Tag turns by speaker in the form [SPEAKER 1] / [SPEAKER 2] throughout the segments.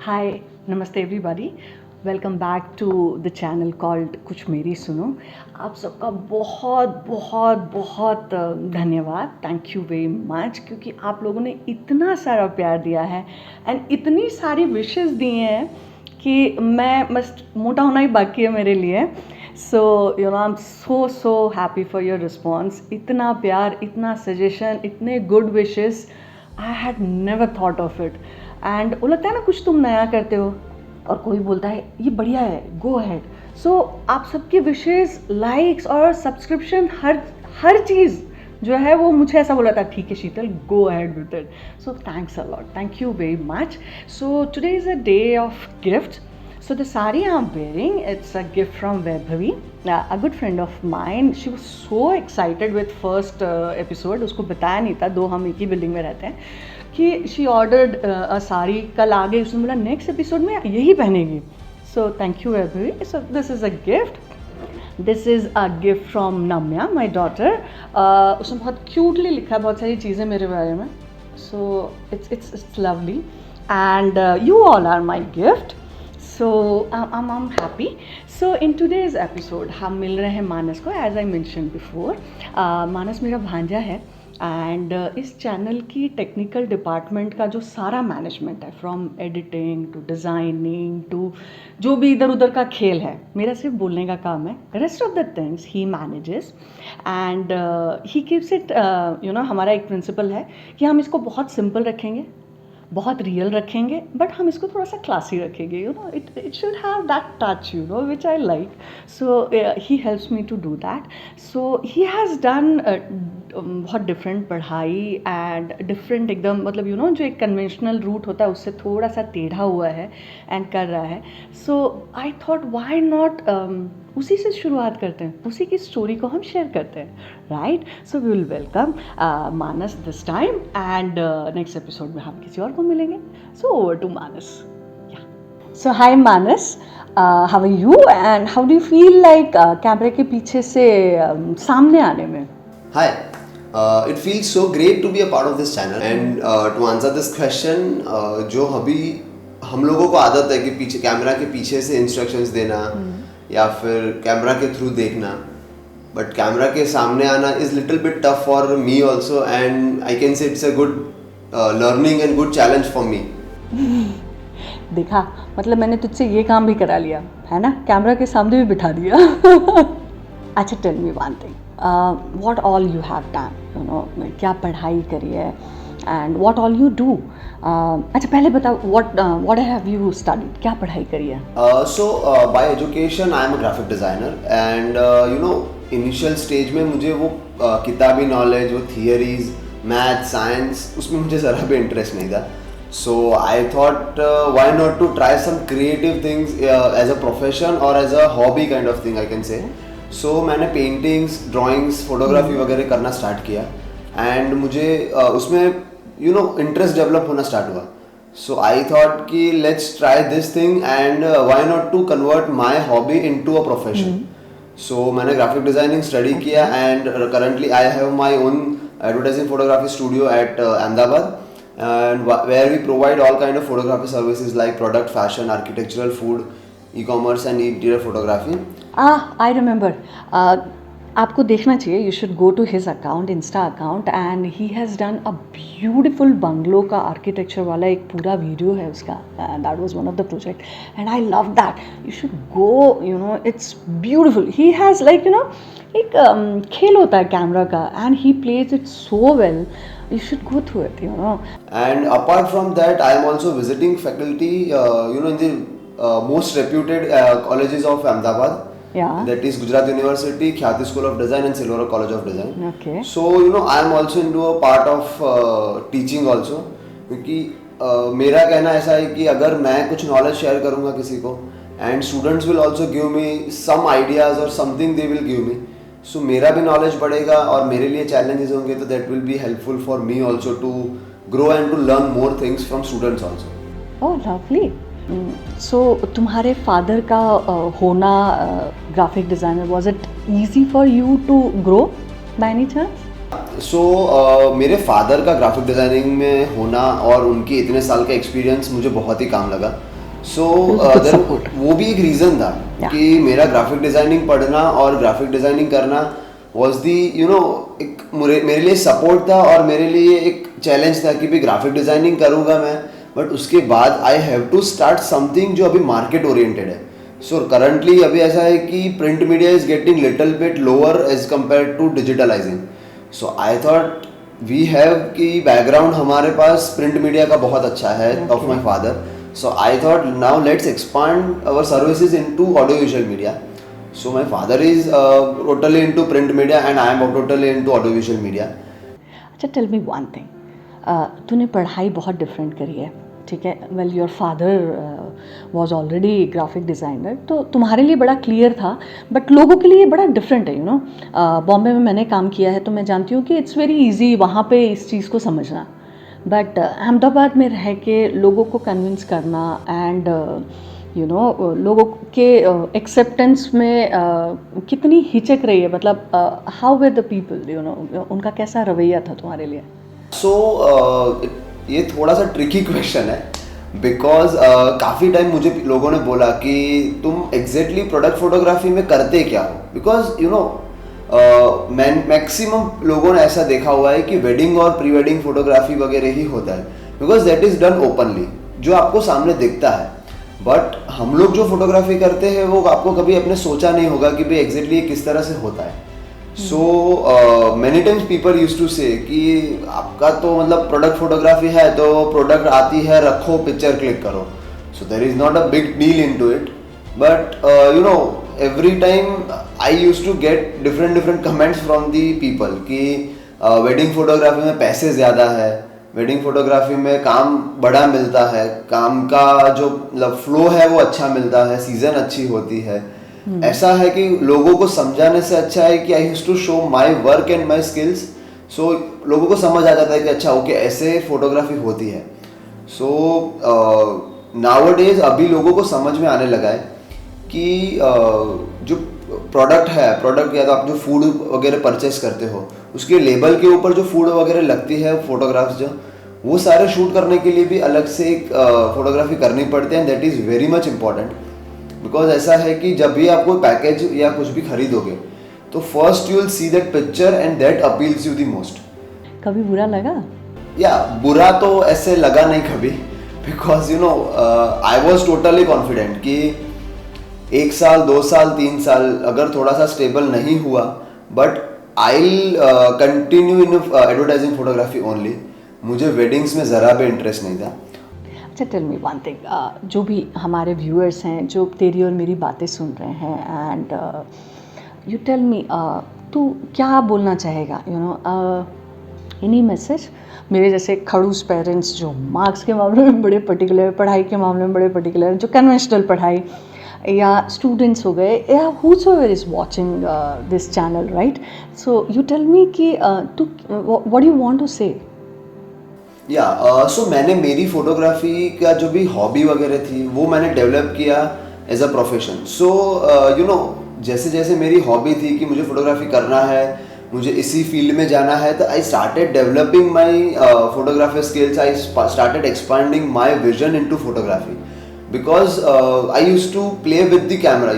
[SPEAKER 1] हाय, नमस्ते everybody. Welcome back to the channel called Kuch Meri सुनो। आप सबका बहुत बहुत बहुत धन्यवाद। थैंक यू वेरी मच, क्योंकि आप लोगों ने इतना सारा प्यार दिया है एंड इतनी सारी विशेस दिए हैं कि मैं बस मोटा होना ही बाकी है मेरे लिए। So you know I am so happy for your response. इतना प्यार, इतना सजेशन, इतने good wishes, I had never thought of it. And वो लगता है ना, कुछ तुम नया करते हो और कोई बोलता है ये बढ़िया है, गो अहेड। सो आप सबके विशेस, लाइक्स और सब्सक्रिप्शन, हर चीज़ जो है वो मुझे ऐसा बोला था, ठीक है Sheetal, go ahead with it. So thanks a lot, thank you very much. So today is a day of gifts. So the sari I'm wearing, it's a gift from Vaibhavi, a good friend of mine. She was so excited with first episode. उसको बताया नहीं था, दो हम एक ही building में रहते हैं, कि she ordered a sari. कल आ गई, उसने बोला नेक्स्ट एपिसोड में यही पहनेगी. So thank you Vaibhavi. So this is a gift. This is a gift from Namya, my daughter. उसने बहुत क्यूटली लिखा है बहुत सारी चीज़ें मेरे बारे में. So it's lovely and you all are my gift. So I am happy. So in today's episode हम मिल रहे हैं मानस को, as I mention before. Manas मेरा भांजा है एंड इस चैनल की टेक्निकल डिपार्टमेंट का जो सारा मैनेजमेंट है, from editing to designing to जो भी इधर उधर का खेल है, मेरा सिर्फ बोलने का काम है. Rest of the things he manages and he keeps it. You know, हमारा एक प्रिंसिपल है कि हम इसको बहुत सिंपल रखेंगे, बहुत रियल रखेंगे, बट हम इसको थोड़ा सा क्लासी रखेंगे. You know, it should have that touch, you know, which I like. So he helps me to do that. So he has done बहुत डिफरेंट पढ़ाई एंड डिफरेंट एकदम, मतलब यू नो, जो एक कन्वेंशनल रूट होता है उससे थोड़ा सा टेढ़ा हुआ है एंड कर रहा है. सो आई थॉट व्हाई नॉट उसी से शुरुआत करते हैं, उसी की स्टोरी को हम शेयर करते हैं, right. So we will welcome Manas this time and next episode में हम किसी और को मिलेंगे. So over to Manas. So hi Manas, how are you and how do you feel like कैमरे के पीछे से सामने आने में?
[SPEAKER 2] Hi, it feels so great to be a part of this channel and to answer this question, जो अभी हम लोगों को आदत है कि पीछे कैमरा के पीछे से इंस्ट्रक्शंस देना या फिर कैमरा के थ्रू देखना, बट कैमरा के सामने आना is little bit tough for me also and I can say it's a good learning and good challenge for me.
[SPEAKER 1] देखा, मतलब मैंने तुझसे ये काम भी करा लिया है ना, कैमरा के सामने भी बिठा दिया. अच्छा, tell me one thing, what all you have done, you know, क्या पढ़ाई करी है and what all you do. अच्छा पहले बताओ, व्हाट हैव यू स्टडीड, क्या पढ़ाई करी है?
[SPEAKER 2] So by education I am a graphic designer and you know, initial stage में मुझे वो किताबी नॉलेज, वो थियरीज, मैथ, साइंस, उसमें मुझे ज़रा भी इंटरेस्ट नहीं था. So I thought why not to try some creative things as a profession or as a hobby kind of thing I can say. So मैंने पेंटिंग्स, ड्राइंग्स, फोटोग्राफी वगैरह करना start किया एंड मुझे उसमें यू नो इंटरेस्ट डेवलप होना start हुआ. So I thought कि let's try this thing and why not to convert my hobby into a profession. So मैंने ग्राफिक डिज़ाइनिंग स्टडी किया and currently I have my own advertising photography studio at Ahmedabad, and where we provide all kind of photography services like product, fashion, architectural, food, e-commerce and interior photography.
[SPEAKER 1] I remember. आपको देखना चाहिए, you should go to his account, insta account, and he has done a beautiful bungalow का architecture वाला एक पूरा video है उसका. That was one of the project and I love that. You should go, you know, it's beautiful. He has like, you know, एक खेल होता है कैमरा का and he plays it so well. You should go through it, you know.
[SPEAKER 2] And apart from that, I am also visiting faculty, you know, in the most reputed colleges of Ahmedabad.
[SPEAKER 1] Yeah.
[SPEAKER 2] That is Gujarat University, Khyati School of Design and Silvera College of Design.
[SPEAKER 1] Okay.
[SPEAKER 2] So you know, I am also into a part of teaching also, क्योंकि मेरा कहना ऐसा है कि अगर मैं कुछ knowledge share करूँगा किसी को and students will also give me some ideas or something they will give me. सो मेरा भी नॉलेज बढ़ेगा और मेरे लिए चैलेंजेस होंगे, तो that will be helpful for me also to grow and to learn more things from students also.
[SPEAKER 1] Oh lovely. So तुम्हारे father का होना graphic designer, was it easy for you to grow by any chance?
[SPEAKER 2] मेरे father का graphic designing में होना और उनकी इतने साल का एक्सपीरियंस मुझे बहुत ही काम लगा. वो भी एक रीज़न था कि मेरा ग्राफिक डिज़ाइनिंग पढ़ना और ग्राफिक डिज़ाइनिंग करना वॉज दी एक मेरे लिए सपोर्ट था और मेरे लिए एक चैलेंज था कि भाई ग्राफिक डिज़ाइनिंग करूँगा मैं, बट उसके बाद I have to start something जो अभी मार्केट ओरिएंटेड है. सो करंटली अभी ऐसा है कि print media is getting little bit lower as compare to digitalising. So I thought we have कि बैकग्राउंड हमारे पास प्रिंट मीडिया का बहुत अच्छा है of my father. So I thought now let's expand our services into audio visual media. So my father is totally into print media and I am totally into audiovisual media.
[SPEAKER 1] अच्छा, tell me one thing. तूने पढ़ाई बहुत different करी है, ठीक है. Well, your father was already graphic designer, तो तुम्हारे लिए बड़ा क्लियर था, बट लोगों के लिए बड़ा डिफरेंट है. बॉम्बे में मैंने काम किया है तो मैं जानती हूँ कि इट्स वेरी इजी वहाँ पे इस चीज़ को समझना, बट अहमदाबाद में रह के लोगों को कन्विंस करना एंड लोगों के एक्सेप्टेंस में कितनी हिचक रही है. मतलब हाउ वर द पीपल, उनका कैसा रवैया था तुम्हारे लिए?
[SPEAKER 2] ये थोड़ा सा ट्रिकी क्वेश्चन है बिकॉज काफ़ी टाइम मुझे लोगों ने बोला कि तुम एग्जैक्टली प्रोडक्ट फोटोग्राफी में करते क्या हो. बिकॉज मैक्सिमम लोगों ने ऐसा देखा हुआ है कि वेडिंग और प्री वेडिंग फोटोग्राफी वगैरह ही होता है, because that is done openly, जो आपको सामने दिखता है. बट हम लोग जो फोटोग्राफी करते हैं वो आपको कभी अपने सोचा नहीं होगा कि भाई एग्जैक्टली किस तरह से होता है. So many times people use to say कि आपका तो मतलब प्रोडक्ट फोटोग्राफी है तो प्रोडक्ट आती है, रखो, पिक्चर क्लिक करो. So there is not a big deal in to it. But every time I use to get different comments from the people कि वेडिंग फोटोग्राफी में पैसे ज़्यादा है, वेडिंग फोटोग्राफी में काम बड़ा मिलता है, काम का जो मतलब फ्लो है वो अच्छा मिलता है, सीजन अच्छी होती है. ऐसा है कि लोगों को समझाने से अच्छा है कि I used to show my work and my skills. So लोगों को समझ आ जाता है कि अच्छा ओके ऐसे फोटोग्राफी होती है. सो नाउअडेज अभी लोगों को समझ में आने लगा है कि जो प्रोडक्ट या तो आप जो फूड वगैरह परचेस करते हो उसके लेबल के ऊपर जो फूड वगैरह लगती है फोटोग्राफ्स जो वो सारे शूट करने के लिए भी अलग से एक फोटोग्राफी करनी पड़ती है. And that is very much important because ऐसा है कि जब भी आप कोई पैकेज या कुछ भी खरीदोगे तो first you will see that picture and that appeals you the most.
[SPEAKER 1] कभी बुरा लगा?
[SPEAKER 2] या बुरा तो ऐसे लगा नहीं कभी, because I was totally confident कि 1 साल 2 साल 3 साल अगर थोड़ा सा स्टेबल नहीं हुआ but I will continue in advertising photography only. मुझे वेडिंग्स में ज़रा भी इंटरेस्ट नहीं था.
[SPEAKER 1] अच्छा, टेल मी वन थिंग. जो भी हमारे व्यूअर्स हैं जो तेरी और मेरी बातें सुन रहे हैं, एंड यू टेल मी, तू क्या बोलना चाहेगा? एनी मैसेज मेरे जैसे खड़ूस पेरेंट्स जो मार्क्स के मामले में बड़े पर्टिकुलर, पढ़ाई के मामले में बड़े पर्टिकुलर, जो कन्वेंशनल पढ़ाई, या स्टूडेंट्स हो गए, या whosoever is watching this channel, right? So you tell me कि what do you want to say?
[SPEAKER 2] सो मैंने मेरी फोटोग्राफी का जो भी हॉबी वगैरह थी वो मैंने डेवलप किया एज अ प्रोफेशन. सो जैसे जैसे मेरी हॉबी थी कि मुझे फोटोग्राफी करना है, मुझे इसी फील्ड में जाना है, तो I started developing my photography skills. I started expanding my vision into photography because I use to play with the camera.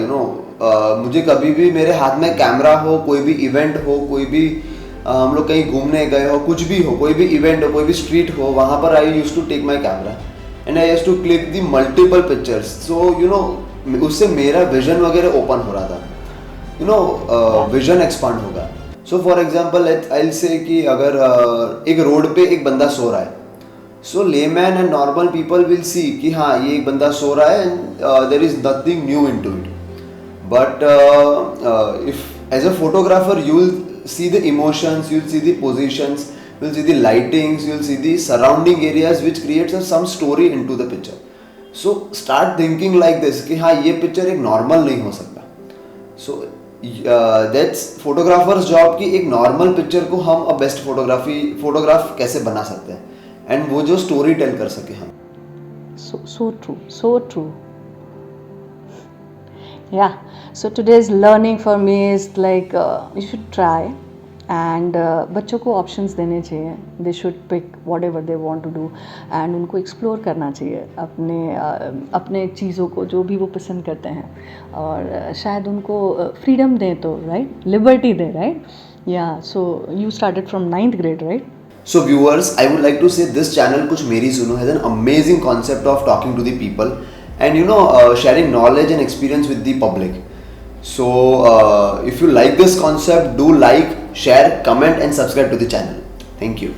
[SPEAKER 2] मुझे कभी भी मेरे हाथ में कैमरा हो, कोई भी इवेंट हो, कोई भी हम लोग कहीं घूमने गए हो, कुछ भी हो, कोई भी इवेंट हो, कोई भी स्ट्रीट हो, वहाँ पर I use to take my camera and I use to click the multiple pictures. So उससे मेरा विजन वगैरह ओपन हो रहा था. विजन एक्सपांड होगा. So for example I will say कि अगर एक रोड पे एक बंदा सो रहा है, so layman and normal people will see कि हाँ ये एक बंदा सो रहा है and there is nothing new in to it. But if as a photographer you will see the emotions, you'll see the positions, you'll see the lightings, you'll see the surrounding areas which creates some story into the picture. So start thinking like this कि हाँ ये picture एक normal नहीं हो सकता. So that's photographer's job कि एक normal picture को हम अब बेस्ट फोटोग्राफ कैसे बना सकते हैं एंड वो जो स्टोरी टेल कर सके हम.
[SPEAKER 1] So true. Yeah, so today's learning for me is like you should try and बच्चों को ऑप्शंस देने चाहिए, they should pick whatever they want to do, and उनको एक्सप्लोर करना चाहिए अपने चीज़ों को जो भी वो पसंद करते हैं, और शायद उनको फ्रीडम दें तो, राइट, लिबर्टी दें, राइट. या so you started from 9th grade, right?
[SPEAKER 2] So viewers, I would like to say this channel Kuch Meri Suno has an amazing concept of talking to the people and sharing knowledge and experience with the public. So if you like this concept, do like, share, comment and subscribe to the channel. Thank you.